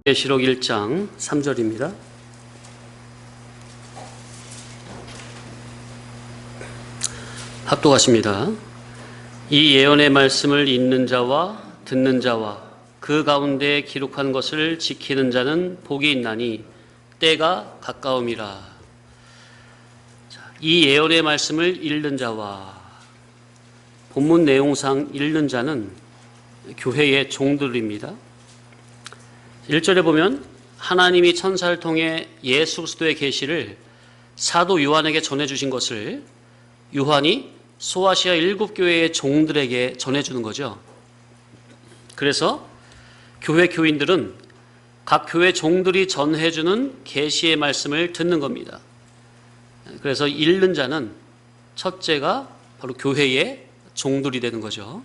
계시록 1장 3절입니다. 합독하십니다. 이 예언의 말씀을 읽는 자와 듣는 자와 그 가운데 기록한 것을 지키는 자는 복이 있나니 때가 가까움이라. 이 예언의 말씀을 읽는 자와, 본문 내용상 읽는 자는 교회의 종들입니다. 1절에 보면 하나님이 천사를 통해 예수 그리스도의 계시를 사도 요한에게 전해주신 것을 요한이 소아시아 7교회의 종들에게 전해주는 거죠. 그래서 교회 교인들은 각 교회 종들이 전해주는 계시의 말씀을 듣는 겁니다. 그래서 읽는 자는 첫째가 바로 교회의 종들이 되는 거죠.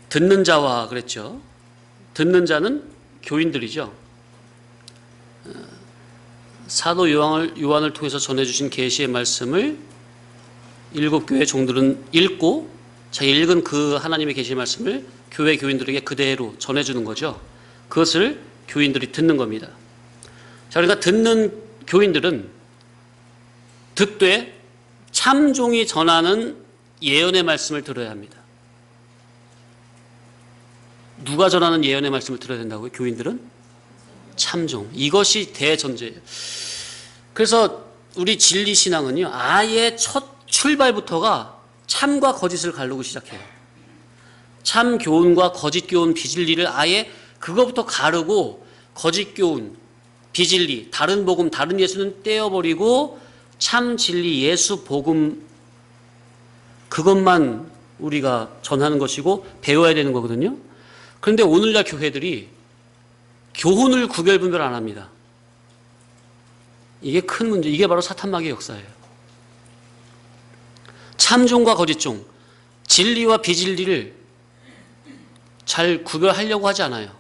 듣는 자와 그랬죠. 듣는 자는 교인들이죠. 사도 요한을 통해서 전해주신 계시의 말씀을 7교회 종들은 읽고 자기 읽은 그 하나님의 계시의 말씀을 교회 교인들에게 그대로 전해주는 거죠. 그것을 교인들이 듣는 겁니다. 자, 그러니까 듣는 교인들은 듣되 참종이 전하는 예언의 말씀을 들어야 합니다. 누가 전하는 예언의 말씀을 들어야 된다고요? 교인들은? 참종. 이것이 대전제예요. 그래서 우리 진리신앙은요, 아예 첫 출발부터가 참과 거짓을 가르고 시작해요. 참 교훈과 거짓 교훈, 비진리를 아예 그거부터 가르고 거짓 교훈, 비진리, 다른 복음, 다른 예수는 떼어버리고 참 진리, 예수 복음, 그것만 우리가 전하는 것이고 배워야 되는 거거든요. 그런데 오늘날 교회들이 교훈을 구별 분별 안 합니다. 이게 큰 문제, 이게 바로 사탄마귀의 역사예요. 참종과 거짓종, 진리와 비진리를 잘 구별하려고 하지 않아요.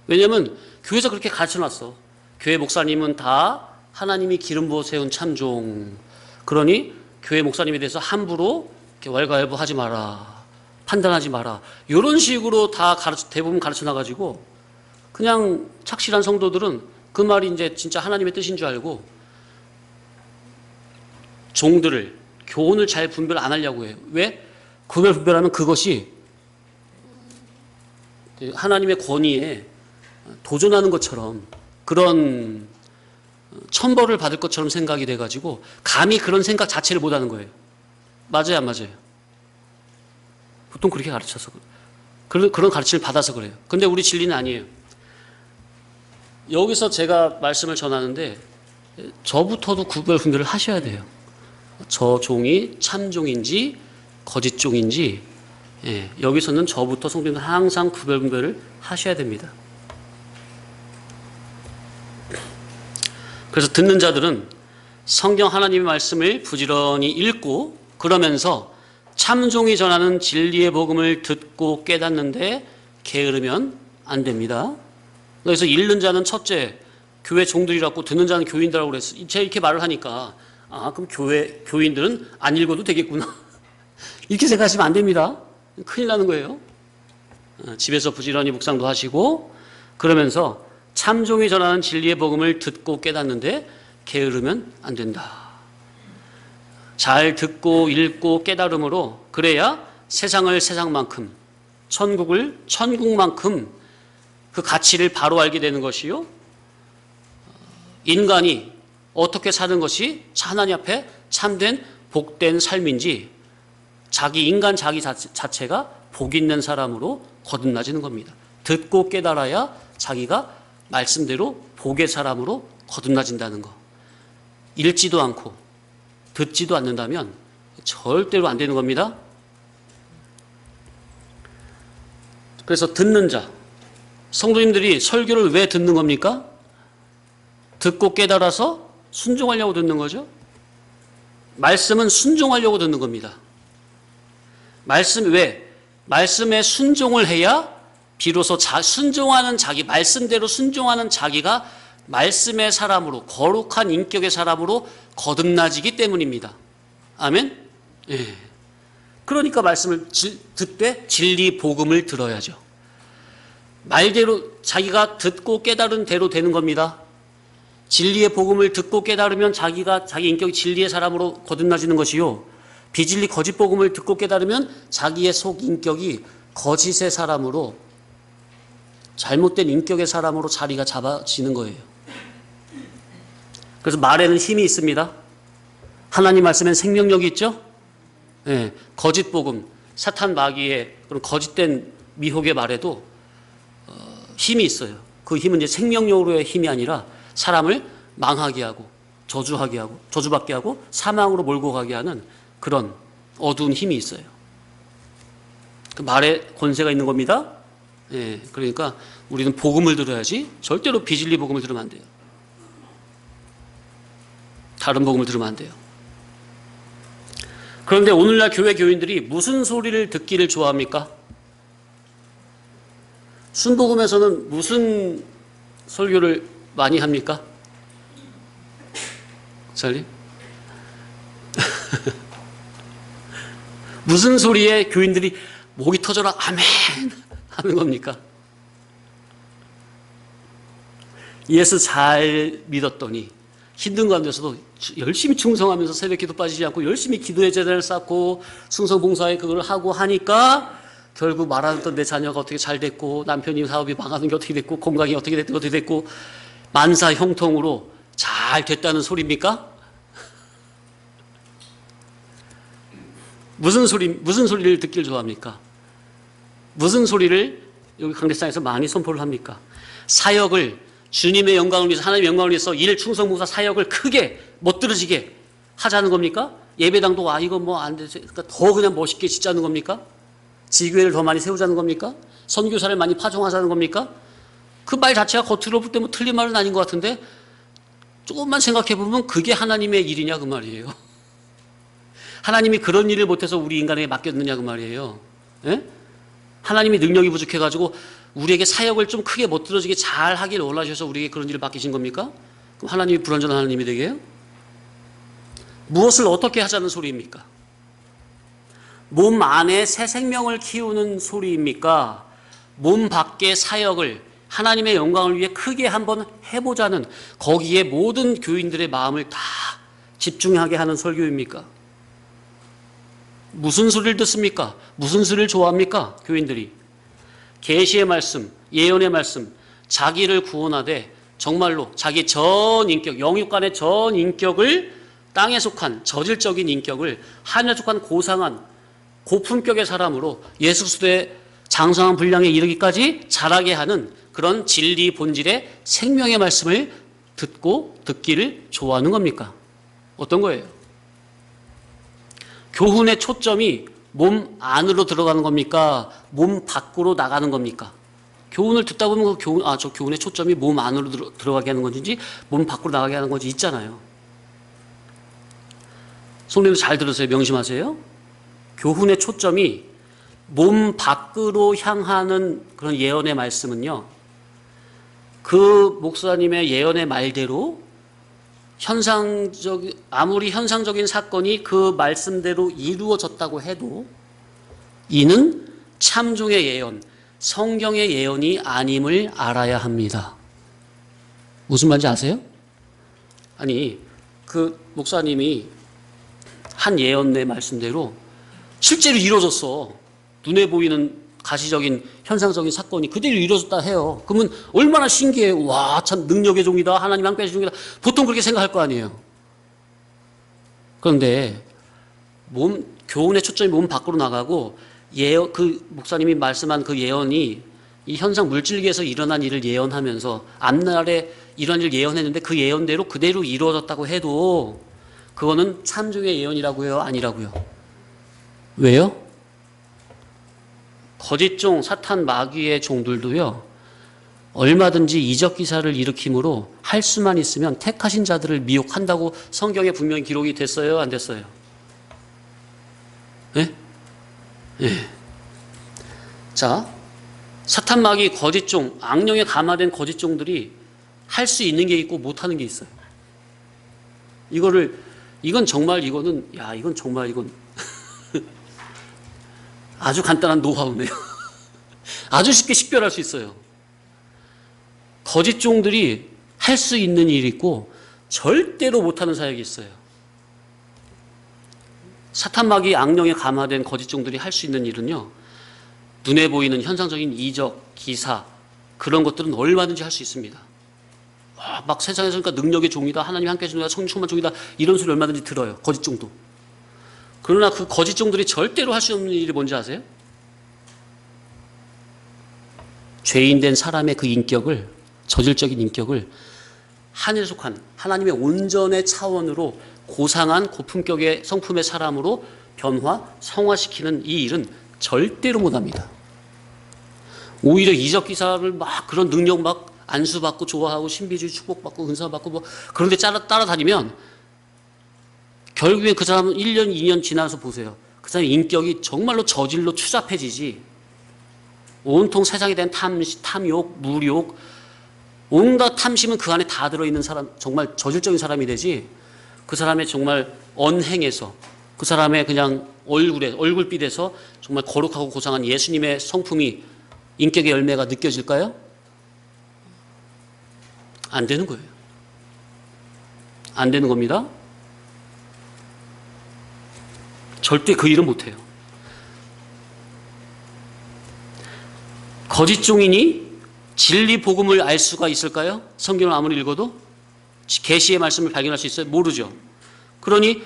왜냐하면 교회에서 그렇게 가르쳐놨어. 교회 목사님은 다 하나님이 기름 부어 세운 참종, 그러니 교회 목사님에 대해서 함부로 이렇게 왈가왈부하지 마라, 판단하지 마라, 이런 식으로 다 대부분 가르쳐 놔가지고 그냥 착실한 성도들은 그 말이 이제 진짜 하나님의 뜻인 줄 알고 종들을, 교훈을 잘 분별 안 하려고 해요. 왜? 구별 분별하면 그것이 하나님의 권위에 도전하는 것처럼, 그런 천벌을 받을 것처럼 생각이 돼가지고 감히 그런 생각 자체를 못 하는 거예요. 맞아요, 안 맞아요? 보통 그렇게 가르쳐서, 그런 가르침을 받아서 그래요. 근데 우리 진리는 아니에요. 여기서 제가 말씀을 전하는데 저부터도 구별 분별을 하셔야 돼요. 저 종이 참종인지 거짓종인지, 여기서는 저부터 성도님은 항상 구별 분별을 하셔야 됩니다. 그래서 듣는 자들은 성경 하나님의 말씀을 부지런히 읽고 그러면서 참종이 전하는 진리의 복음을 듣고 깨닫는데 게으르면 안 됩니다. 그래서 읽는 자는 첫째 교회 종들이라고, 듣는 자는 교인들이라고 그랬어요. 제가 이렇게 말을 하니까 그럼 교인들은 안 읽어도 되겠구나 이렇게 생각하시면 안 됩니다. 큰일 나는 거예요. 집에서 부지런히 묵상도 하시고 그러면서 참종이 전하는 진리의 복음을 듣고 깨닫는데 게으르면 안 된다. 잘 듣고 읽고 깨달음으로, 그래야 세상을 세상만큼, 천국을 천국만큼 그 가치를 바로 알게 되는 것이요, 인간이 어떻게 사는 것이 하나님 앞에 참된 복된 삶인지, 인간 자기 자체가 복 있는 사람으로 거듭나지는 겁니다. 듣고 깨달아야 자기가 말씀대로 복의 사람으로 거듭나진다는 거. 읽지도 않고 듣지도 않는다면 절대로 안 되는 겁니다. 그래서 듣는 자, 성도님들이 설교를 왜 듣는 겁니까? 듣고 깨달아서 순종하려고 듣는 거죠. 말씀은 순종하려고 듣는 겁니다. 말씀에 순종을 해야 비로소 순종하는 자기, 말씀대로 순종하는 자기가 말씀의 사람으로, 거룩한 인격의 사람으로 거듭나지기 때문입니다. 아멘? 예. 그러니까 말씀을 듣되 진리 복음을 들어야죠. 말대로 자기가 듣고 깨달은 대로 되는 겁니다. 진리의 복음을 듣고 깨달으면 자기 인격이 진리의 사람으로 거듭나지는 것이요. 비진리 거짓 복음을 듣고 깨달으면 자기의 속 인격이 거짓의 사람으로, 잘못된 인격의 사람으로 자리가 잡아지는 거예요. 그래서 말에는 힘이 있습니다. 하나님 말씀엔 생명력이 있죠? 예, 거짓 복음, 사탄 마귀의 그런 거짓된 미혹의 말에도 힘이 있어요. 그 힘은 이제 생명력으로의 힘이 아니라 사람을 망하게 하고 저주하게 하고 저주받게 하고 사망으로 몰고 가게 하는 그런 어두운 힘이 있어요. 그 말에 권세가 있는 겁니다. 예, 그러니까 우리는 복음을 들어야지 절대로 비진리 복음을 들으면 안 돼요. 다른 복음을 들으면 안 돼요. 그런데 오늘날 교회 교인들이 무슨 소리를 듣기를 좋아합니까? 순복음에서는 무슨 설교를 많이 합니까? 찰리? 무슨 소리에 교인들이 목이 터져라 아멘 하는 겁니까? 예수 잘 믿었더니 힘든 가운데서도 열심히 충성하면서 새벽기도 빠지지 않고 열심히 기도의 제단을 쌓고 충성봉사에 그걸 하고 하니까 결국 말하던 내 자녀가 어떻게 잘 됐고 남편이 사업이 망하는 게 어떻게 됐고 건강이 어떻게 됐고 만사 형통으로 잘 됐다는 소리입니까? 무슨 소리를 듣길 좋아합니까? 무슨 소리를 여기 강대상에서 많이 선포를 합니까? 사역을 주님의 영광을 위해서, 하나님의 영광을 위해서 일 충성봉사 사역을 크게 멋들어지게 하자는 겁니까? 예배당도 와 이거 뭐 안 되지, 그러니까 더 그냥 멋있게 짓자는 겁니까? 지교회를 더 많이 세우자는 겁니까? 선교사를 많이 파송하자는 겁니까? 그 말 자체가 겉으로 볼 때 뭐 틀린 말은 아닌 것 같은데 조금만 생각해 보면 그게 하나님의 일이냐 그 말이에요. 하나님이 그런 일을 못해서 우리 인간에게 맡겼느냐 그 말이에요. 예? 하나님이 능력이 부족해가지고 우리에게 사역을 좀 크게 멋들어지게 잘 하길 원하셔서 우리에게 그런 일을 맡기신 겁니까? 그럼 하나님이 불완전한 하나님이 되게요? 무엇을 어떻게 하자는 소리입니까? 몸 안에 새 생명을 키우는 소리입니까? 몸 밖의 사역을 하나님의 영광을 위해 크게 한번 해보자는, 거기에 모든 교인들의 마음을 다 집중하게 하는 설교입니까? 무슨 소리를 듣습니까? 무슨 소리를 좋아합니까? 교인들이 계시의 말씀, 예언의 말씀, 자기를 구원하되 정말로 자기 전 인격, 영육간의 전 인격을, 땅에 속한 저질적인 인격을 하늘에 속한 고상한 고품격의 사람으로 예수 그리스도의 장성한 분량에 이르기까지 자라게 하는 그런 진리 본질의 생명의 말씀을 듣기를 좋아하는 겁니까? 어떤 거예요? 교훈의 초점이 몸 안으로 들어가는 겁니까? 몸 밖으로 나가는 겁니까? 교훈을 듣다 보면 저 교훈의 초점이 몸 안으로 들어가게 하는 건지 몸 밖으로 나가게 하는 건지 있잖아요. 성도님들 잘 들으세요. 명심하세요. 교훈의 초점이 몸 밖으로 향하는 그런 예언의 말씀은요, 그 목사님의 예언의 말대로 아무리 현상적인 사건이 그 말씀대로 이루어졌다고 해도 이는 참종의 예언, 성경의 예언이 아님을 알아야 합니다. 무슨 말인지 아세요? 아니, 그 목사님이 한 예언의 말씀대로 실제로 이루어졌어. 눈에 보이는 가시적인 현상적인 사건이 그대로 이루어졌다 해요. 그러면 얼마나 신기해요. 와, 참 능력의 종이다. 하나님 함께하신 종이다. 보통 그렇게 생각할 거 아니에요. 그런데 교훈의 초점이 몸 밖으로 나가고 그 목사님이 말씀한 그 예언이 이 현상 물질계에서 일어난 일을 예언하면서 앞날에 이런 일을 예언했는데 그 예언대로 그대로 이루어졌다고 해도 그거는 참종의 예언이라고요? 아니라고요? 왜요? 거짓종, 사탄, 마귀의 종들도요, 얼마든지 이적 기사를 일으킴으로 할 수만 있으면 택하신 자들을 미혹한다고 성경에 분명히 기록이 됐어요? 안 됐어요? 예? 예. 자, 사탄, 마귀, 거짓종, 악령에 감화된 거짓종들이 할 수 있는 게 있고 못하는 게 있어요. 이건 아주 간단한 노하우네요. 아주 쉽게 식별할 수 있어요. 거짓 종들이 할 수 있는 일이 있고 절대로 못하는 사역이 있어요. 사탄마귀 악령에 감화된 거짓 종들이 할 수 있는 일은요, 눈에 보이는 현상적인 이적, 기사, 그런 것들은 얼마든지 할 수 있습니다. 막 세상에서 그러니까 능력의 종이다, 하나님 함께 해주는 성령 충만 종이다, 이런 소리 얼마든지 들어요. 거짓 종도. 그러나 그 거짓 종들이 절대로 할 수 없는 일이 뭔지 아세요? 죄인된 사람의 그 인격을, 저질적인 인격을 하늘에 속한 하나님의 온전의 차원으로 고상한 고품격의 성품의 사람으로 변화, 성화시키는 이 일은 절대로 못합니다. 오히려 이적 기사를 막 그런 능력 막 안수받고 좋아하고 신비주의 축복받고 은사받고 뭐 그런 데 따라다니면 결국엔 그 사람은 1년, 2년 지나서 보세요. 그 사람의 인격이 정말로 저질로 추잡해지지, 온통 세상에 대한 탐욕, 무욕, 온갖 탐심은 그 안에 다 들어있는 사람, 정말 저질적인 사람이 되지, 그 사람의 정말 언행에서, 그 사람의 그냥 얼굴빛에서 정말 거룩하고 고상한 예수님의 성품이, 인격의 열매가 느껴질까요? 안 되는 거예요. 안 되는 겁니다. 절대 그 일은 못해요. 거짓 종이니 진리 복음을 알 수가 있을까요? 성경을 아무리 읽어도 계시의 말씀을 발견할 수 있어요? 모르죠. 그러니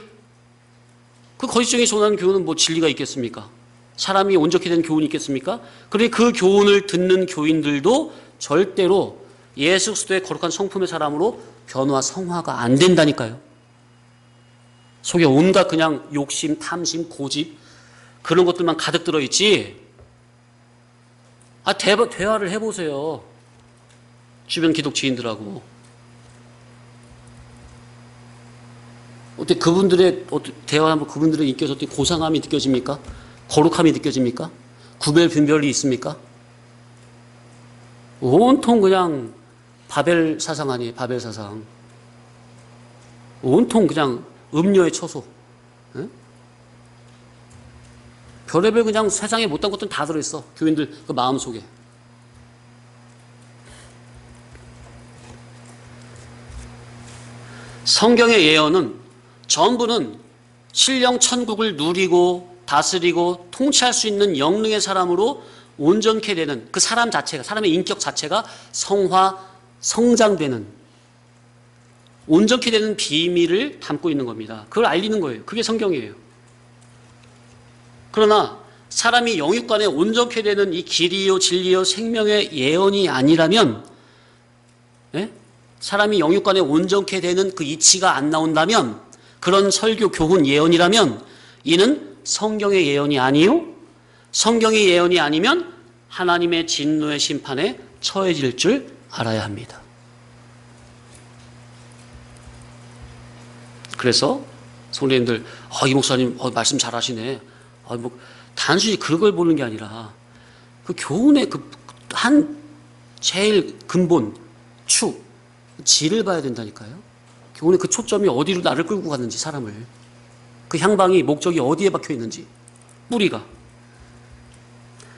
그 거짓 종이 전하는 교훈은 뭐 진리가 있겠습니까? 사람이 온전히 된 교훈이 있겠습니까? 그러니 그 교훈을 듣는 교인들도 절대로 예수 그리스도의 거룩한 성품의 사람으로 변화, 성화가 안 된다니까요. 속에 온갖 그냥 욕심, 탐심, 고집, 그런 것들만 가득 들어있지. 대화를 해보세요. 주변 기독 지인들하고. 어떻게 그분들의, 대화하면 그분들의 인격에서 어떻게 고상함이 느껴집니까? 거룩함이 느껴집니까? 구별, 분별이 있습니까? 온통 그냥 바벨 사상 아니에요, 바벨 사상. 온통 그냥 음료의 처소. 네? 별의별 그냥 세상에 못한 것들은 다 들어있어. 교인들 그 마음속에. 성경의 예언은 전부는 신령 천국을 누리고 다스리고 통치할 수 있는 영능의 사람으로 온전케 되는 그 사람 자체가, 사람의 인격 자체가 성화, 성장되는, 온전케 되는 비밀을 담고 있는 겁니다. 그걸 알리는 거예요. 그게 성경이에요. 그러나 사람이 영육간에 온전케 되는 이 길이요 진리요 생명의 예언이 아니라면, 예? 사람이 영육간에 온전케 되는 그 이치가 안 나온다면, 그런 설교, 교훈, 예언이라면 이는 성경의 예언이 아니요, 성경의 예언이 아니면 하나님의 진노의 심판에 처해질 줄 알아야 합니다. 그래서 성도님들, 이 목사님 말씀 잘하시네. 뭐 단순히 그걸 보는 게 아니라 그 교훈의 그 한 제일 근본, 축, 질을 봐야 된다니까요. 교훈의 그 초점이 어디로 나를 끌고 가는지, 사람을. 그 향방이, 목적이 어디에 박혀 있는지, 뿌리가.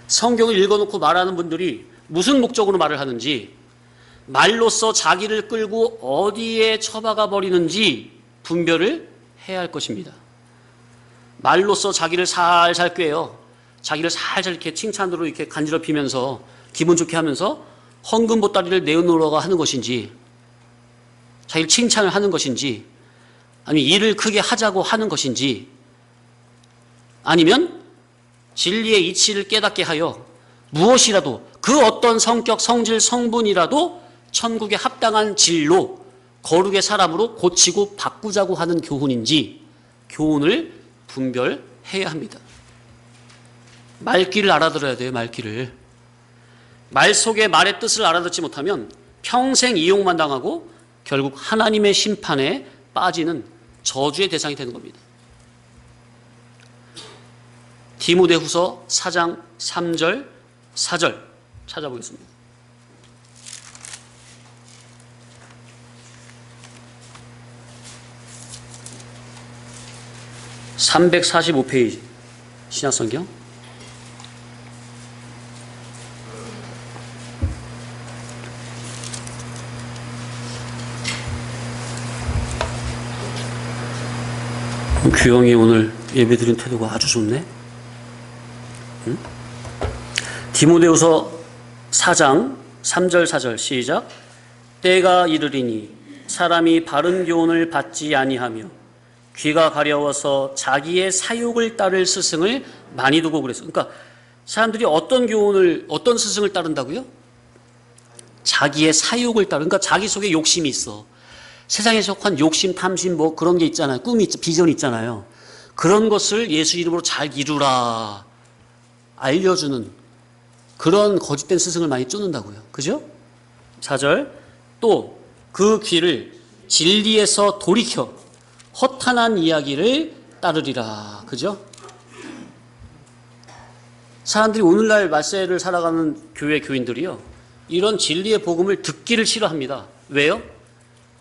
성경을 읽어놓고 말하는 분들이 무슨 목적으로 말을 하는지, 말로써 자기를 끌고 어디에 처박아 버리는지 분별을 해야 할 것입니다. 말로써 자기를 살살 꿰요. 자기를 살살 이렇게 칭찬으로 이렇게 간지럽히면서 기분 좋게 하면서 헌금 보따리를 내어놓으라고 하는 것인지, 자기를 칭찬을 하는 것인지, 아니면 일을 크게 하자고 하는 것인지, 아니면 진리의 이치를 깨닫게 하여 무엇이라도, 그 어떤 성격, 성질, 성분이라도 천국에 합당한 진로, 거룩의 사람으로 고치고 바꾸자고 하는 교훈인지, 교훈을 분별해야 합니다. 말귀를 알아들어야 돼요. 말귀를. 말 속에 말의 뜻을 알아듣지 못하면 평생 이용만 당하고 결국 하나님의 심판에 빠지는 저주의 대상이 되는 겁니다. 디모데후서 4장 3절 4절 찾아보겠습니다. (345페이지) 신약성경. 규영이 오늘 예배드린 태도가 아주 좋네. 응? 디모데후서 4장 3절 4절 시작. 때가 이르리니 사람이 바른 교훈을 받지 아니하며 귀가 가려워서 자기의 사욕을 따를 스승을 많이 두고 그랬어. 그러니까 사람들이 어떤 교훈을, 어떤 스승을 따른다고요? 자기의 사욕을 따르. 그러니까 자기 속에 욕심이 있어. 세상에 속한 욕심, 탐심 뭐 그런 게 있잖아요. 꿈이, 비전이 있잖아요. 그런 것을 예수 이름으로 잘 이루라 알려주는 그런 거짓된 스승을 많이 쫓는다고요. 그죠? 4절. 또 그 귀를 진리에서 돌이켜 허탄한 이야기를 따르리라. 그죠? 사람들이 오늘날 말세를 살아가는 교회 교인들이요, 이런 진리의 복음을 듣기를 싫어합니다. 왜요?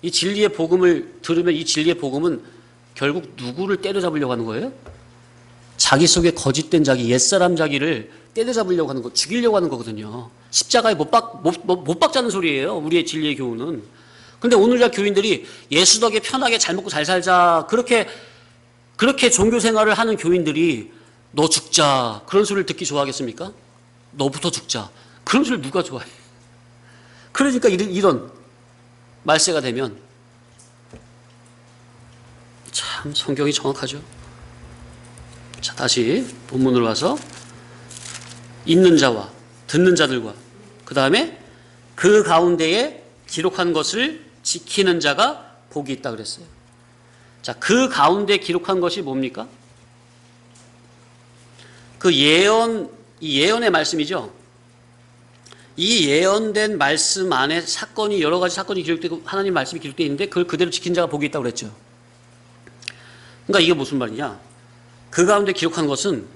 이 진리의 복음을 들으면 이 진리의 복음은 결국 누구를 때려잡으려고 하는 거예요? 자기 속에 거짓된 자기, 옛사람 자기를 때려잡으려고 하는 거, 죽이려고 하는 거거든요. 십자가에 못 박자는 소리예요. 우리의 진리의 교훈은. 근데 오늘날 교인들이 예수 덕에 편하게 잘 먹고 잘 살자, 그렇게 종교 생활을 하는 교인들이 너 죽자 그런 소리를 듣기 좋아하겠습니까? 너부터 죽자 그런 소리를 누가 좋아해? 그러니까 이런 말세가 되면 참 성경이 정확하죠. 자, 다시 본문으로 와서 읽는 자와 듣는 자들과 그 다음에 그 가운데에 기록한 것을 지키는 자가 복이 있다 그랬어요. 자, 그 가운데 기록한 것이 뭡니까? 그 예언, 이 예언의 말씀이죠. 이 예언된 말씀 안에 사건이, 여러 가지 사건이 기록되고 하나님 말씀이 기록되어 있는데 그걸 그대로 지킨 자가 복이 있다고 그랬죠. 그러니까 이게 무슨 말이냐? 그 가운데 기록한 것은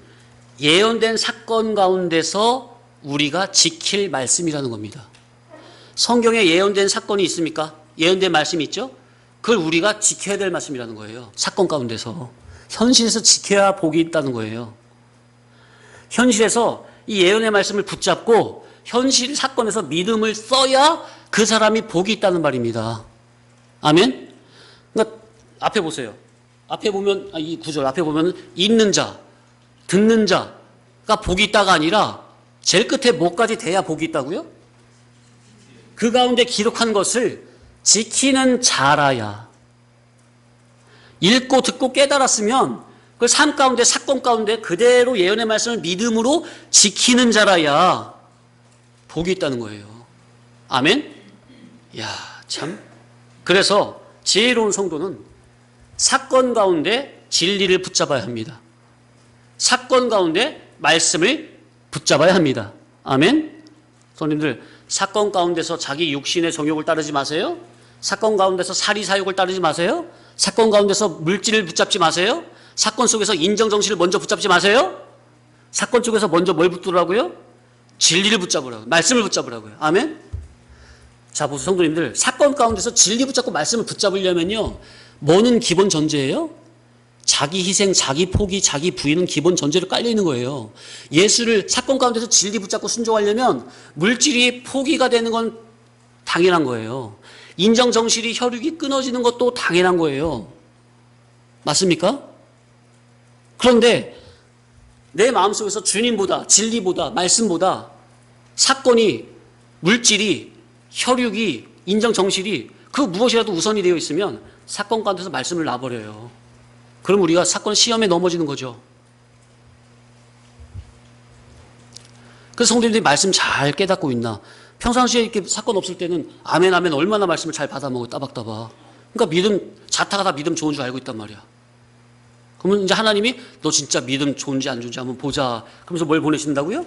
예언된 사건 가운데서 우리가 지킬 말씀이라는 겁니다. 성경에 예언된 사건이 있습니까? 예언된 말씀이 있죠? 그걸 우리가 지켜야 될 말씀이라는 거예요. 사건 가운데서. 현실에서 지켜야 복이 있다는 거예요. 현실에서 이 예언의 말씀을 붙잡고 현실 사건에서 믿음을 써야 그 사람이 복이 있다는 말입니다. 아멘? 그러니까 앞에 보세요. 앞에 보면, 이 구절 앞에 보면 읽는 자, 듣는 자가 복이 있다가 아니라 제일 끝에 뭐까지 돼야 복이 있다고요? 그 가운데 기록한 것을 지키는 자라야. 읽고 듣고 깨달았으면 그 삶 가운데, 사건 가운데 그대로 예언의 말씀을 믿음으로 지키는 자라야 복이 있다는 거예요. 아멘? 야, 참. 그래서 지혜로운 성도는 사건 가운데 진리를 붙잡아야 합니다. 사건 가운데 말씀을 붙잡아야 합니다. 아멘? 손님들, 사건 가운데서 자기 육신의 정욕을 따르지 마세요. 사건 가운데서 사리사욕을 따르지 마세요. 사건 가운데서 물질을 붙잡지 마세요. 사건 속에서 인정정신을 먼저 붙잡지 마세요. 사건 쪽에서 먼저 뭘 붙들라고요? 진리를 붙잡으라고요. 말씀을 붙잡으라고요. 아멘? 자, 보세요, 성도님들. 사건 가운데서 진리 붙잡고 말씀을 붙잡으려면요, 뭐는 기본 전제예요? 자기 희생, 자기 포기, 자기 부인은 기본 전제로 깔려있는 거예요. 예수를 사건 가운데서 진리 붙잡고 순종하려면 물질이 포기가 되는 건 당연한 거예요. 인정정신이, 혈육이 끊어지는 것도 당연한 거예요. 맞습니까? 그런데 내 마음속에서 주님보다, 진리보다, 말씀보다 사건이, 물질이, 혈육이, 인정정신이 그 무엇이라도 우선이 되어 있으면 사건 가운데서 말씀을 놔버려요. 그럼 우리가 사건 시험에 넘어지는 거죠. 그래서 성도님들이 말씀 잘 깨닫고 있나? 평상시에 이렇게 사건 없을 때는 아멘 아멘 얼마나 말씀을 잘 받아먹어요. 따박따박. 그러니까 믿음, 자타가 다 믿음 좋은 줄 알고 있단 말이야. 그러면 이제 하나님이 너 진짜 믿음 좋은지 안 좋은지 한번 보자. 그러면서 뭘 보내신다고요?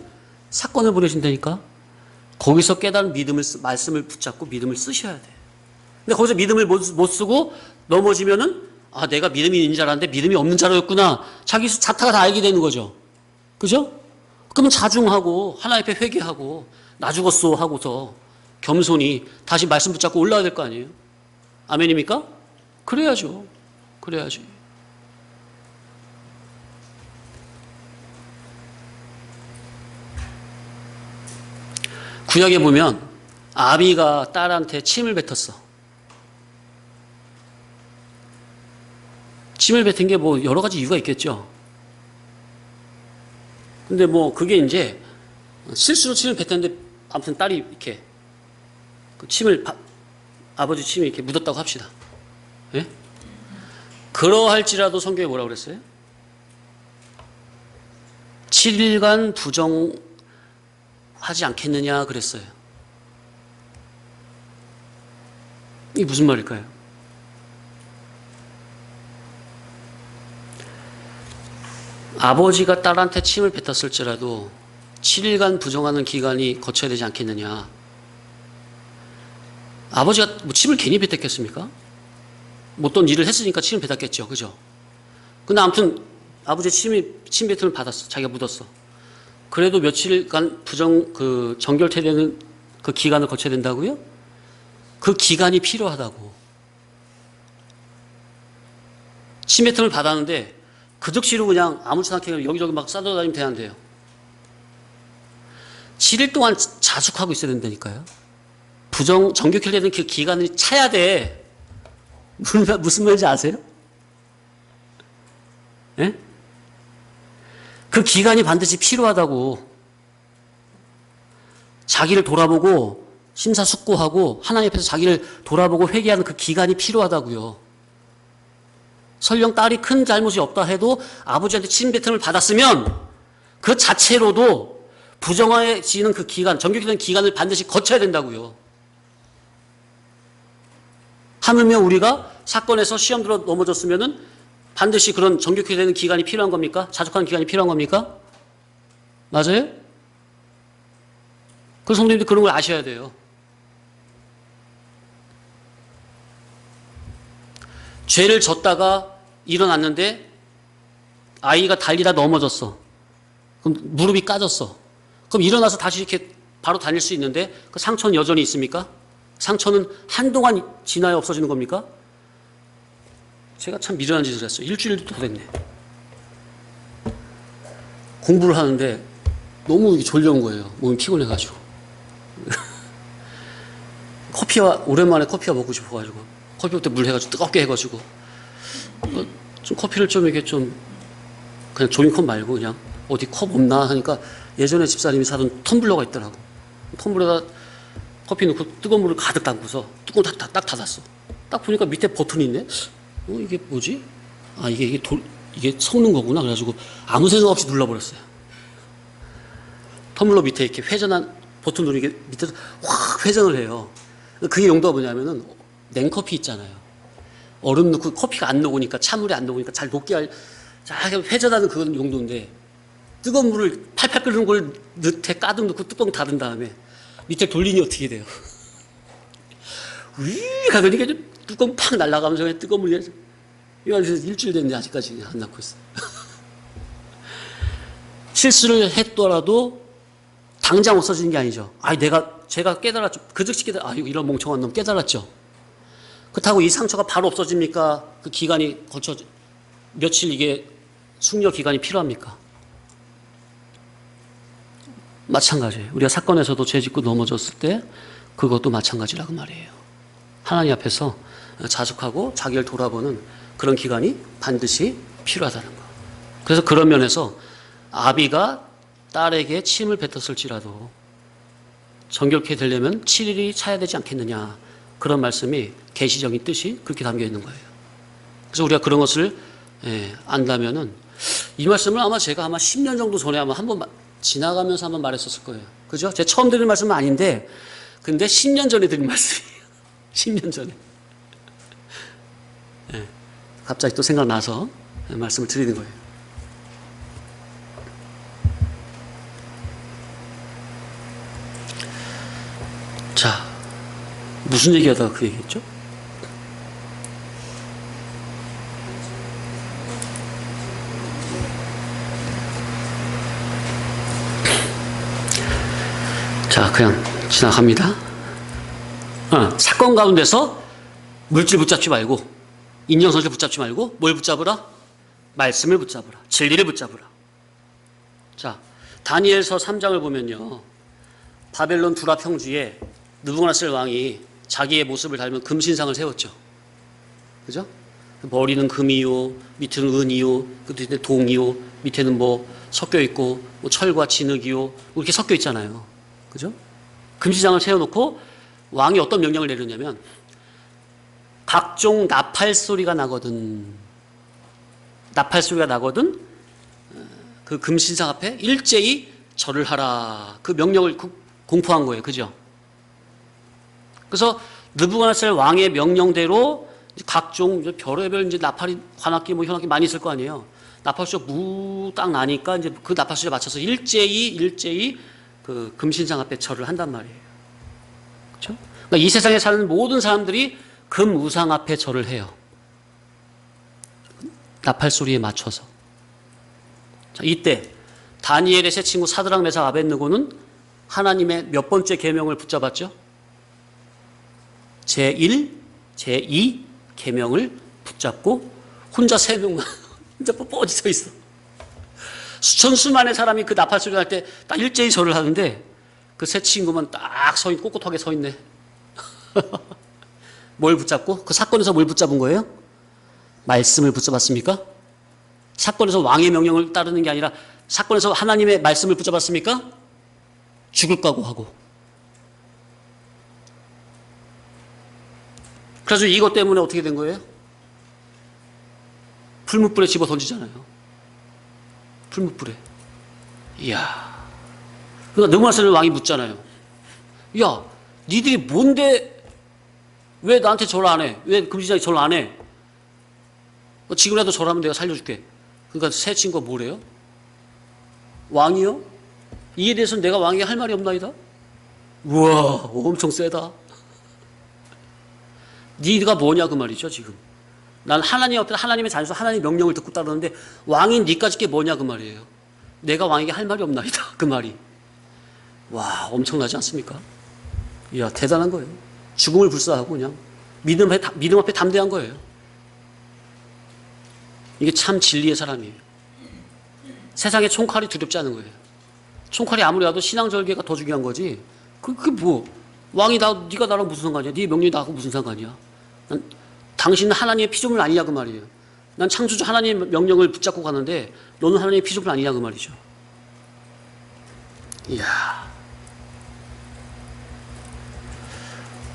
사건을 보내신다니까. 거기서 깨달은 말씀을 붙잡고 믿음을 쓰셔야 돼. 근데 거기서 믿음을 못 쓰고 넘어지면은 아, 내가 믿음이 있는 자라는데 믿음이 없는 자로였구나. 자기 자타가 다 알게 되는 거죠. 그죠? 그러면 자중하고 하나님 앞에 회개하고 나 죽었어 하고서 겸손히 다시 말씀 붙잡고 올라와야 될 거 아니에요? 아멘입니까? 그래야죠. 그래야지. 구약에 보면 아비가 딸한테 침을 뱉었어. 침을 뱉은 게 뭐 여러 가지 이유가 있겠죠. 근데 뭐 그게 이제 실수로 침을 뱉었는데 아무튼 딸이 이렇게 그 아버지 침이 이렇게 묻었다고 합시다. 예? 그러할지라도 성경에 뭐라고 그랬어요? 7일간 부정하지 않겠느냐 그랬어요. 이게 무슨 말일까요? 아버지가 딸한테 침을 뱉었을지라도 7일간 부정하는 기간이 거쳐야 되지 않겠느냐. 아버지가 뭐 침을 괜히 뱉었겠습니까? 뭐 어떤 일을 했으니까 침을 뱉었겠죠. 그죠? 근데 아무튼 아버지의 침 뱉음을 받았어. 자기가 묻었어. 그래도 며칠간 정결퇴되는 그 기간을 거쳐야 된다고요? 그 기간이 필요하다고. 침 뱉음을 받았는데 그득시로 그냥 아무렇지 않게 여기저기 막 싸돌아다니면 되는데요. 7일 동안 자숙하고 있어야 된다니까요. 정결되는 그 기간을 차야 돼. 무슨 말인지 아세요? 예? 그 기간이 반드시 필요하다고. 자기를 돌아보고 심사숙고하고 하나님 앞에서 자기를 돌아보고 회개하는 그 기간이 필요하다고요. 설령 딸이 큰 잘못이 없다 해도 아버지한테 침뱉음을 받았으면 그 자체로도 부정해지는 그 기간, 정결되는 기간을 반드시 거쳐야 된다고요. 하물며 우리가 사건에서 시험 들어 넘어졌으면은 반드시 그런 정결케 되는 기간이 필요한 겁니까? 자족하는 기간이 필요한 겁니까? 맞아요? 그 성도님들 그런 걸 아셔야 돼요. 죄를 졌다가 일어났는데 아이가 달리다 넘어졌어. 그럼 무릎이 까졌어. 그럼 일어나서 다시 이렇게 바로 다닐 수 있는데 그 상처는 여전히 있습니까? 상처는 한동안 지나야 없어지는 겁니까? 제가 참 미련한 짓을 했어요. 일주일도 더 됐네. 공부를 하는데 너무 졸려온 거예요. 몸이 피곤해가지고. 오랜만에 커피가 먹고 싶어가지고 커피부터 물 해가지고 뜨겁게 해가지고 좀 커피를 좀 이렇게 좀 그냥 종이컵 말고 그냥 어디 컵 없나 하니까 예전에 집사님이 사둔 텀블러가 있더라고. 텀블러에다 커피 넣고 뜨거운 물을 가득 담고서 뚜껑 딱 닫았어. 딱 보니까 밑에 버튼이 있네. 이게 뭐지? 아 이게 섞는 거구나. 그래가지고 아무 생각 없이 눌러버렸어요. 텀블러 밑에 이렇게 회전한 버튼 누르게 밑에서 확 회전을 해요. 그게 용도가 뭐냐면은 냉커피 있잖아요. 얼음 넣고 커피가 안 녹으니까 찬물이 안 녹으니까 잘 녹게 회전하는 그건 용도인데 뜨거운 물을 팔팔 끓는 걸 넣에 가득 넣고 뚜껑 닫은 다음에 밑에 돌리니 어떻게 돼요? 위 가더니 뚜껑 팍 날아가면서 그냥 뜨거운 물이 이거 일주일 됐는데 아직까지 안 낳고 있어요. 실수를 했더라도 당장 없어지는 게 아니죠. 제가 깨달았죠. 그 즉시 이런 멍청한 놈 깨달았죠. 그렇다고 이 상처가 바로 없어집니까? 그 기간이 거쳐 며칠 이게 숙려 기간이 필요합니까? 마찬가지예요. 우리가 사건에서도 죄 짓고 넘어졌을 때 그것도 마찬가지라고 말이에요. 하나님 앞에서 자숙하고 자기를 돌아보는 그런 기간이 반드시 필요하다는 거. 그래서 그런 면에서 아비가 딸에게 침을 뱉었을지라도 정결케 되려면 7일이 차야 되지 않겠느냐. 그런 말씀이 계시적인 뜻이 그렇게 담겨 있는 거예요. 그래서 우리가 그런 것을 안다면은 이 말씀을 아마 제가 10년 정도 전에 한번 지나가면서 한번 말했었을 거예요. 그죠? 제가 처음 드린 말씀은 아닌데 근데 10년 전에 드린 말씀이에요. 10년 전에. 갑자기 또 생각나서 말씀을 드리는 거예요. 자, 무슨 얘기하다가 그 얘기했죠? 자, 그냥 지나갑니다. 사건 가운데서 물질 붙잡지 말고 인정성질 붙잡지 말고 뭘 붙잡으라? 말씀을 붙잡으라. 진리를 붙잡으라. 자, 다니엘서 3장을 보면요. 바벨론 두라 평지에 느부갓네살 왕이 자기의 모습을 닮은 금신상을 세웠죠. 그죠? 머리는 금이요, 밑에는 은이요, 끝에 동이요, 밑에는 뭐 섞여 있고, 뭐 철과 진흙이요, 뭐 이렇게 섞여 있잖아요. 그죠? 금시장을 세워놓고 왕이 어떤 명령을 내렸냐면, 각종 나팔 소리가 나거든. 나팔 소리가 나거든. 그 금신상 앞에 일제히 절을 하라. 그 명령을 공포한 거예요. 그죠? 그래서 느부갓네살 왕의 명령대로 각종 별의별 이제 나팔이 관악기 뭐 현악기 많이 있을 거 아니에요. 나팔 소리가 딱 나니까 이제 그 나팔 소리에 맞춰서 일제히 그 금신상 앞에 절을 한단 말이에요. 그렇죠? 그러니까 이 세상에 사는 모든 사람들이 금 우상 앞에 절을 해요. 나팔 소리에 맞춰서. 자, 이때 다니엘의 세 친구 사드락 메삭 아벳느고는 하나님의 몇 번째 계명을 붙잡았죠? 제1, 제2 계명을 붙잡고 혼자 세 명만 혼자 뻣뻣이 서 있어. 수천 수만의 사람이 그 나팔 소리 날 때 딱 일제히 절을 하는데 그 세 친구만 딱 서 있, 꼿꼿하게 서 있네. 뭘 붙잡고? 그 사건에서 뭘 붙잡은 거예요? 말씀을 붙잡았습니까? 사건에서 왕의 명령을 따르는 게 아니라 사건에서 하나님의 말씀을 붙잡았습니까? 죽을 각오하고. 그래서 이것 때문에 어떻게 된 거예요? 풀무불에 집어 던지잖아요. 풀무불에. 이야. 그러니까 느부갓네살 왕이 묻잖아요. 야, 니들이 뭔데 왜 나한테 절 안 해? 왜 금신상에 절 안 해? 지금이라도 절하면 내가 살려줄게. 그러니까 새 친구가 뭐래요? 왕이요? 이에 대해서는 내가 왕에게 할 말이 없나이다? 우와, 엄청 세다. 네가 뭐냐 그 말이죠 지금. 난 하나님 앞에 하나님의 자녀서 하나님의 명령을 듣고 따르는데 왕인 네까지 게 뭐냐 그 말이에요. 내가 왕에게 할 말이 없나이다 그 말이. 와, 엄청나지 않습니까? 이야, 대단한 거예요. 죽음을 불사하고 그냥 믿음 앞에 담대한 거예요. 이게 참 진리의 사람이에요. 세상에 총칼이 두렵지 않은 거예요. 총칼이 아무리 와도 신앙절개가 더 중요한 거지. 그게 뭐 왕이 네가 나랑 무슨 상관이야? 네 명령이 나하고 무슨 상관이야? 당신은 하나님의 피조물 아니냐 그 말이에요. 난 창조주 하나님의 명령을 붙잡고 가는데 너는 하나님의 피조물 아니냐 그 말이죠. 이야.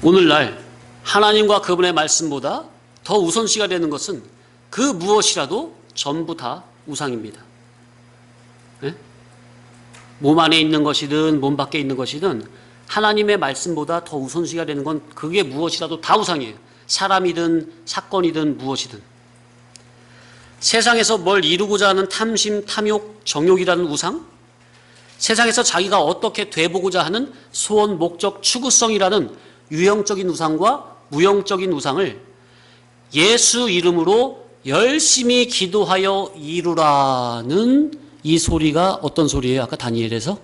오늘날 하나님과 그분의 말씀보다 더 우선시가 되는 것은 그 무엇이라도 전부 다 우상입니다. 네? 몸 안에 있는 것이든 몸 밖에 있는 것이든 하나님의 말씀보다 더 우선시가 되는 건 그게 무엇이라도 다 우상이에요. 사람이든 사건이든 무엇이든. 세상에서 뭘 이루고자 하는 탐심, 탐욕, 정욕이라는 우상, 세상에서 자기가 어떻게 돼보고자 하는 소원, 목적, 추구성이라는 유형적인 우상과 무형적인 우상을 예수 이름으로 열심히 기도하여 이루라는 이 소리가 어떤 소리예요? 아까 다니엘에서?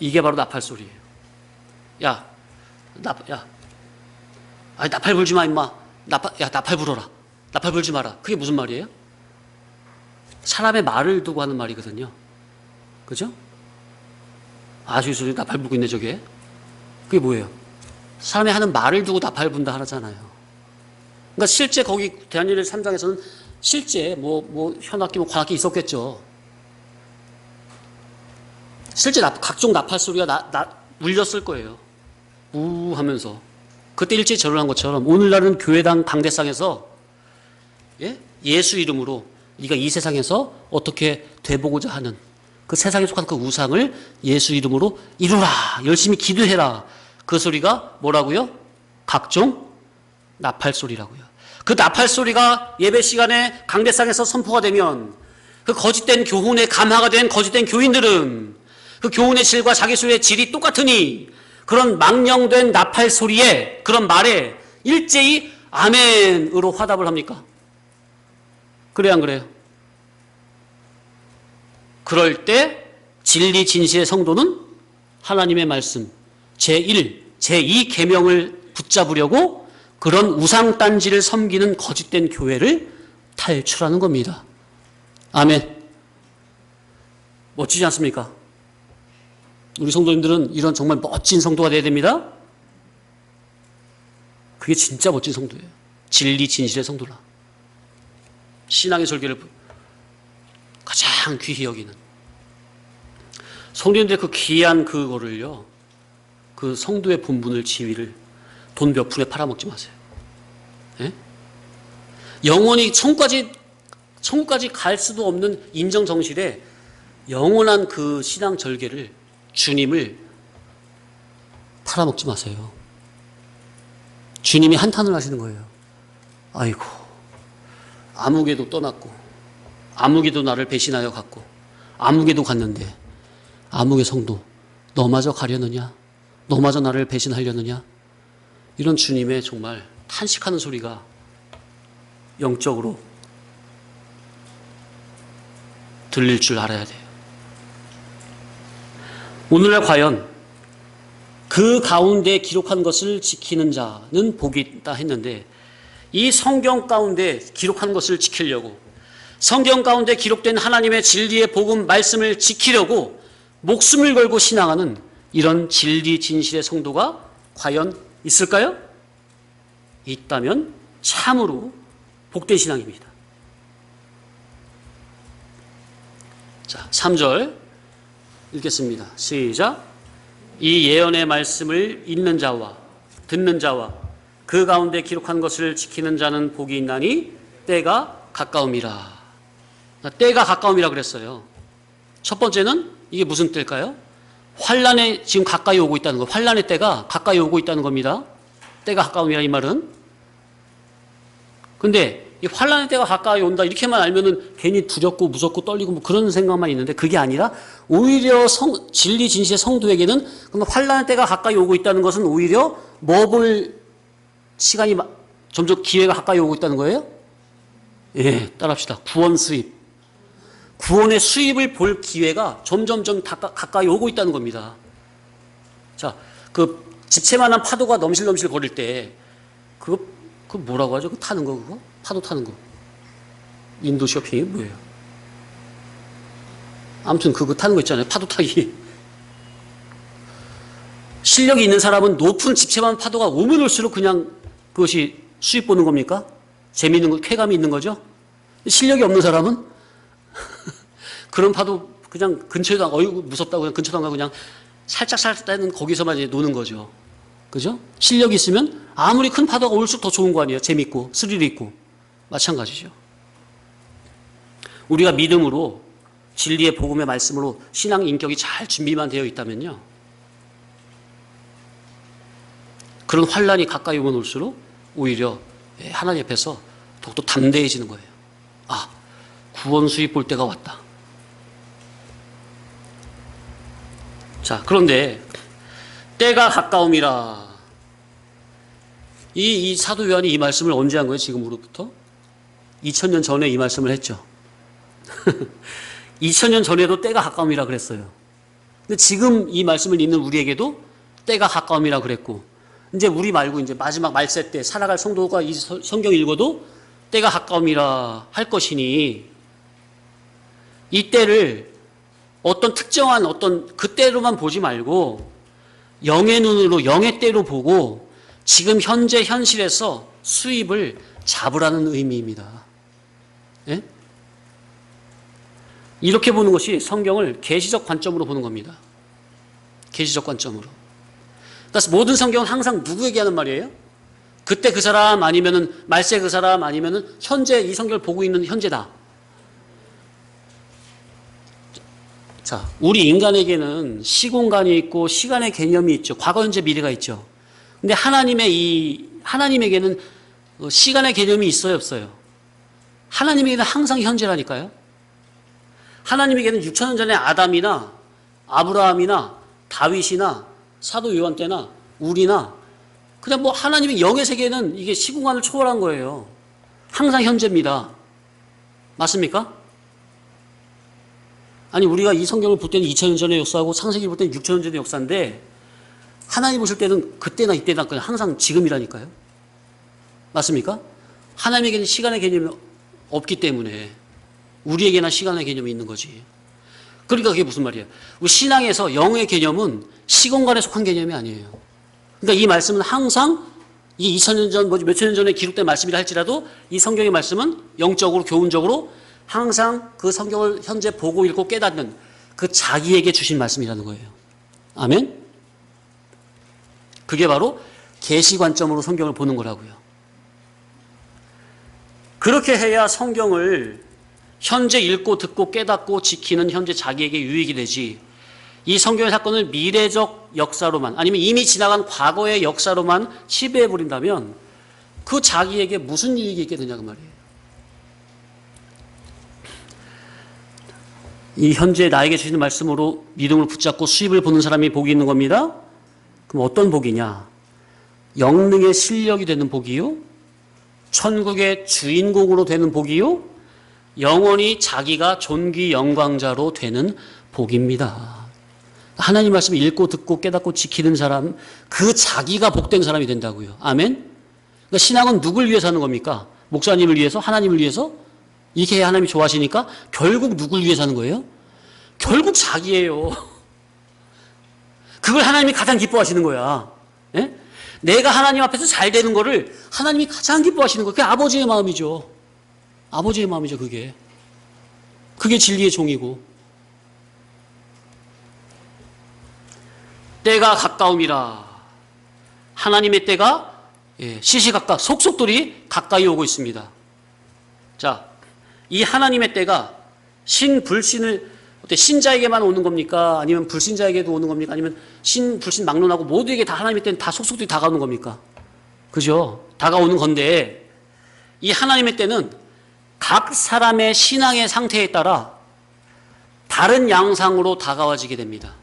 이게 바로 나팔 소리예요. 나팔 불지 마, 임마. 나팔 불어라. 나팔 불지 마라. 그게 무슨 말이에요? 사람의 말을 두고 하는 말이거든요. 그죠? 아주 소리 나팔 불고 있네, 저게. 그게 뭐예요? 사람이 하는 말을 두고 나팔 분다 하잖아요. 그러니까 실제 거기 다니엘 3장에서는 실제 현악기, 관악기 있었겠죠. 실제 각종 나팔 소리가 울렸을 거예요. 우 하면서. 그때 일제히 절을 한 것처럼 오늘날은 교회당 강대상에서 예수 이름으로 네가 이 세상에서 어떻게 돼보고자 하는 그 세상에 속한 그 우상을 예수 이름으로 이루라. 열심히 기도해라. 그 소리가 뭐라고요? 각종 나팔 소리라고요. 그 나팔 소리가 예배 시간에 강대상에서 선포가 되면 그 거짓된 교훈에 감화가 된 거짓된 교인들은 그 교훈의 질과 자기 소리의 질이 똑같으니 그런 망령된 나팔 소리에 그런 말에 일제히 아멘으로 화답을 합니까? 그래요, 안 그래요? 그럴 때 진리 진실의 성도는 하나님의 말씀 제1, 제2 계명을 붙잡으려고 그런 우상단지를 섬기는 거짓된 교회를 탈출하는 겁니다. 아멘. 멋지지 않습니까? 우리 성도님들은 이런 정말 멋진 성도가 되어야 됩니다. 그게 진짜 멋진 성도예요. 진리 진실의 성도라. 신앙의 설계를 가장 귀히 여기는 성도님들의 그 귀한 그거를요, 그 성도의 본분을, 지위를 돈 몇 푼에 팔아먹지 마세요. 예? 영원히 천국까지 갈 수도 없는 인정 정실에 영원한 그 신앙 절개를, 주님을 팔아먹지 마세요. 주님이 한탄을 하시는 거예요. 아이고, 아무개도 떠났고, 아무개도 나를 배신하여 갔고, 아무개도 갔는데, 아무개 성도, 너마저 가려느냐? 너마저 나를 배신하려느냐? 이런 주님의 정말 탄식하는 소리가 영적으로 들릴 줄 알아야 돼요. 오늘날 과연 그 가운데 기록한 것을 지키는 자는 복이 있다 했는데, 이 성경 가운데 기록한 것을 지키려고, 성경 가운데 기록된 하나님의 진리의 복음 말씀을 지키려고 목숨을 걸고 신앙하는 이런 진리 진실의 성도가 과연 있을까요? 있다면 참으로 복된 신앙입니다. 자, 3절 읽겠습니다. 시작. 이 예언의 말씀을 읽는 자와 듣는 자와 그 가운데 기록한 것을 지키는 자는 복이 있나니 때가 가까움이라. 때가 가까움이라 그랬어요. 첫 번째는 이게 무슨 때일까요? 환란에 지금 가까이 오고 있다는 거. 환란의 때가 가까이 오고 있다는 겁니다. 때가 가까움이라 이 말은. 근데 이 환란의 때가 가까이 온다 이렇게만 알면은 괜히 두렵고 무섭고 떨리고 뭐 그런 생각만 있는데, 그게 아니라 오히려 진리 진실의 성도에게는 환란의 때가 가까이 오고 있다는 것은 오히려 뭐 볼 시간이 점점 기회가 가까이 오고 있다는 거예요? 예, 따라합시다. 구원 수입. 구원의 수입을 볼 기회가 점점점 가까이 오고 있다는 겁니다. 자, 그 집채만한 파도가 넘실넘실 거릴 때 그거 뭐라고 하죠? 그 타는 거 그거? 파도 타는 거. 인도 쇼핑이 뭐예요? 아무튼 그거 타는 거 있잖아요. 파도 타기. 실력이 있는 사람은 높은 집채만 파도가 오면 올수록 그냥 그것이 수입 보는 겁니까? 재미있는 거, 쾌감이 있는 거죠? 실력이 없는 사람은 그런 파도 그냥 근처에도 안, 어이구 무섭다고 그냥 근처도 안 가고 그냥 살짝 따는 거기서만 이제 노는 거죠. 그죠? 실력이 있으면 아무리 큰 파도가 올수록 더 좋은 거 아니에요? 재밌고 스릴 있고. 마찬가지죠. 우리가 믿음으로 진리의 복음의 말씀으로 신앙 인격이 잘 준비만 되어 있다면요, 그런 환란이 가까이 오면 올수록 오히려 하나님 앞에서 더욱더 담대해지는 거예요. 아, 구원 수입 볼 때가 왔다. 자, 그런데 때가 가까움이라. 이 사도 요한이 이 말씀을 언제 한 거예요? 지금으로부터? 2000년 전에 이 말씀을 했죠. 2000년 전에도 때가 가까움이라 그랬어요. 근데 지금 이 말씀을 읽는 우리에게도 때가 가까움이라 그랬고, 이제 우리 말고 이제 마지막 말세 때 살아갈 성도가 이 성경 읽어도 때가 가까움이라 할 것이니, 이 때를 어떤 특정한 어떤 그때로만 보지 말고 영의 눈으로, 영의 때로 보고 지금 현재 현실에서 수입을 잡으라는 의미입니다. 예? 이렇게 보는 것이 성경을 계시적 관점으로 보는 겁니다. 계시적 관점으로. 그러니까 모든 성경은 항상 누구에게 하는 말이에요? 그때 그 사람 아니면은 말세 그 사람 아니면은 현재 이 성경을 보고 있는 현재다. 자, 우리 인간에게는 시공간이 있고 시간의 개념이 있죠. 과거, 현재, 미래가 있죠. 근데 하나님에게는 시간의 개념이 있어요, 없어요? 하나님에게는 항상 현재라니까요. 하나님에게는 6,000년 전에 아담이나 아브라함이나 다윗이나 사도 요한 때나 우리나 그냥 뭐 하나님의 영의 세계는 이게 시공간을 초월한 거예요. 항상 현재입니다. 맞습니까? 아니, 우리가 이 성경을 볼 때는 2000년 전의 역사하고 창세기를 볼 때는 6,000년 전의 역사인데, 하나님 보실 때는 그때나 이때나 그냥 항상 지금이라니까요. 맞습니까? 하나님에게는 시간의 개념이 없기 때문에 우리에게나 시간의 개념이 있는 거지. 그러니까 그게 무슨 말이에요? 우리 신앙에서 영의 개념은 시공간에 속한 개념이 아니에요. 그러니까 이 말씀은 항상 이 2000년 전, 몇천 년 전에 기록된 말씀이라 할지라도 이 성경의 말씀은 영적으로, 교훈적으로 항상 그 성경을 현재 보고 읽고 깨닫는 그 자기에게 주신 말씀이라는 거예요. 아멘? 그게 바로 계시 관점으로 성경을 보는 거라고요. 그렇게 해야 성경을 현재 읽고 듣고 깨닫고 지키는 현재 자기에게 유익이 되지, 이 성경의 사건을 미래적 역사로만 아니면 이미 지나간 과거의 역사로만 치부해버린다면 그 자기에게 무슨 유익이 있게 되냐 그 말이에요. 이 현재 나에게 주시는 말씀으로 믿음을 붙잡고 수입을 보는 사람이 복이 있는 겁니다. 그럼 어떤 복이냐? 영능의 실력이 되는 복이요, 천국의 주인공으로 되는 복이요, 영원히 자기가 존귀 영광자로 되는 복입니다. 하나님 말씀 읽고 듣고 깨닫고 지키는 사람, 그 자기가 복된 사람이 된다고요. 아멘? 그러니까 신앙은 누굴 위해서 하는 겁니까? 목사님을 위해서? 하나님을 위해서? 이렇게 해야 하나님이 좋아하시니까 결국 누굴 위해서 하는 거예요? 결국 자기예요. 그걸 하나님이 가장 기뻐하시는 거야. 예? 내가 하나님 앞에서 잘 되는 거를 하나님이 가장 기뻐하시는 거예요. 그게 아버지의 마음이죠. 아버지의 마음이죠, 그게. 그게 진리의 종이고. 때가 가까움이라. 하나님의 때가 시시각각 속속들이 가까이 오고 있습니다. 자, 이 하나님의 때가 신불신을 신자에게만 오는 겁니까? 아니면 불신자에게도 오는 겁니까? 아니면 불신 막론하고 모두에게 다 하나님의 때는 다 속속들이 다가오는 겁니까? 그죠? 다가오는 건데, 이 하나님의 때는 각 사람의 신앙의 상태에 따라 다른 양상으로 다가와지게 됩니다.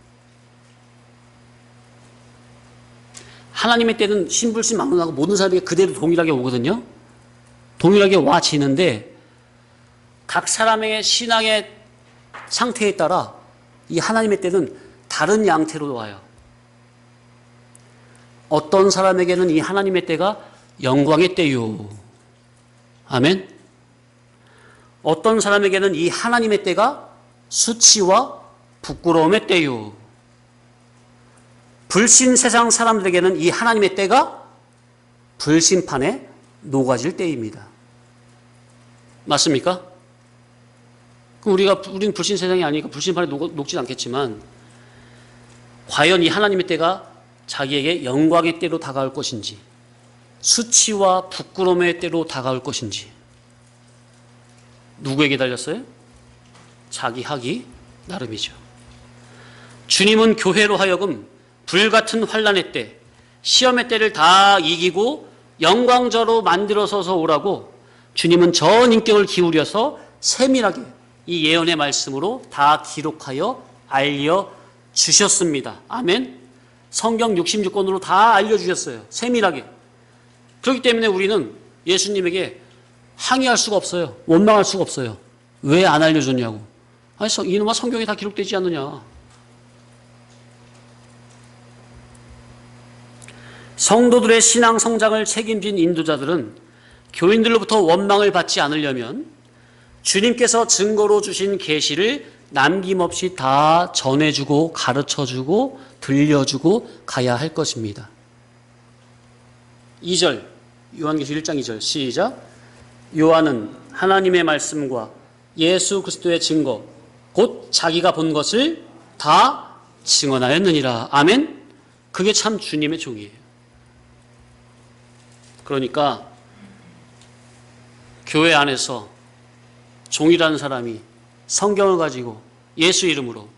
하나님의 때는 신불신 막론하고 모든 사람에게 그대로 동일하게 오거든요. 동일하게 와지는데 각 사람의 신앙의 상태에 따라 이 하나님의 때는 다른 양태로 와요. 어떤 사람에게는 이 하나님의 때가 영광의 때요. 아멘. 어떤 사람에게는 이 하나님의 때가 수치와 부끄러움의 때요. 불신 세상 사람들에게는 이 하나님의 때가 불심판에 녹아질 때입니다. 맞습니까? 그럼 우리는 불신 세상이 아니니까 불심판에 녹진 않겠지만, 과연 이 하나님의 때가 자기에게 영광의 때로 다가올 것인지, 수치와 부끄러움의 때로 다가올 것인지, 누구에게 달렸어요? 자기 하기 나름이죠. 주님은 교회로 하여금 불같은 환난의 때, 시험의 때를 다 이기고 영광자로 만들어서서 오라고 주님은 전 인격을 기울여서 세밀하게 이 예언의 말씀으로 다 기록하여 알려주셨습니다. 아멘. 성경 66권으로 다 알려주셨어요. 세밀하게. 그렇기 때문에 우리는 예수님에게 항의할 수가 없어요. 원망할 수가 없어요. 왜 안 알려줬냐고. 아니, 이놈아 성경에 다 기록되지 않느냐. 성도들의 신앙 성장을 책임진 인도자들은 교인들로부터 원망을 받지 않으려면 주님께서 증거로 주신 계시를 남김없이 다 전해주고 가르쳐주고 들려주고 가야 할 것입니다. 2절, 요한계시록 1장 2절 시작. 요한은 하나님의 말씀과 예수 그리스도의 증거 곧 자기가 본 것을 다 증언하였느니라. 아멘. 그게 참 주님의 종이에요. 그러니까 교회 안에서 종이라는 사람이 성경을 가지고 예수 이름으로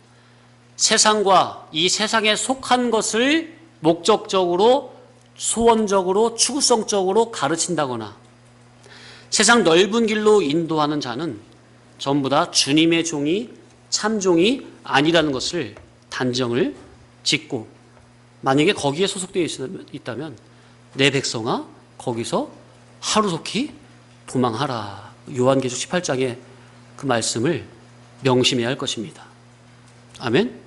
세상과 이 세상에 속한 것을 목적적으로 소원적으로 추구성적으로 가르친다거나 세상 넓은 길로 인도하는 자는 전부 다 주님의 종이 참종이 아니라는 것을 단정을 짓고, 만약에 거기에 소속되어 있다면 내 백성아 거기서 하루속히 도망하라. 요한계시록 18장의 그 말씀을 명심해야 할 것입니다. 아멘.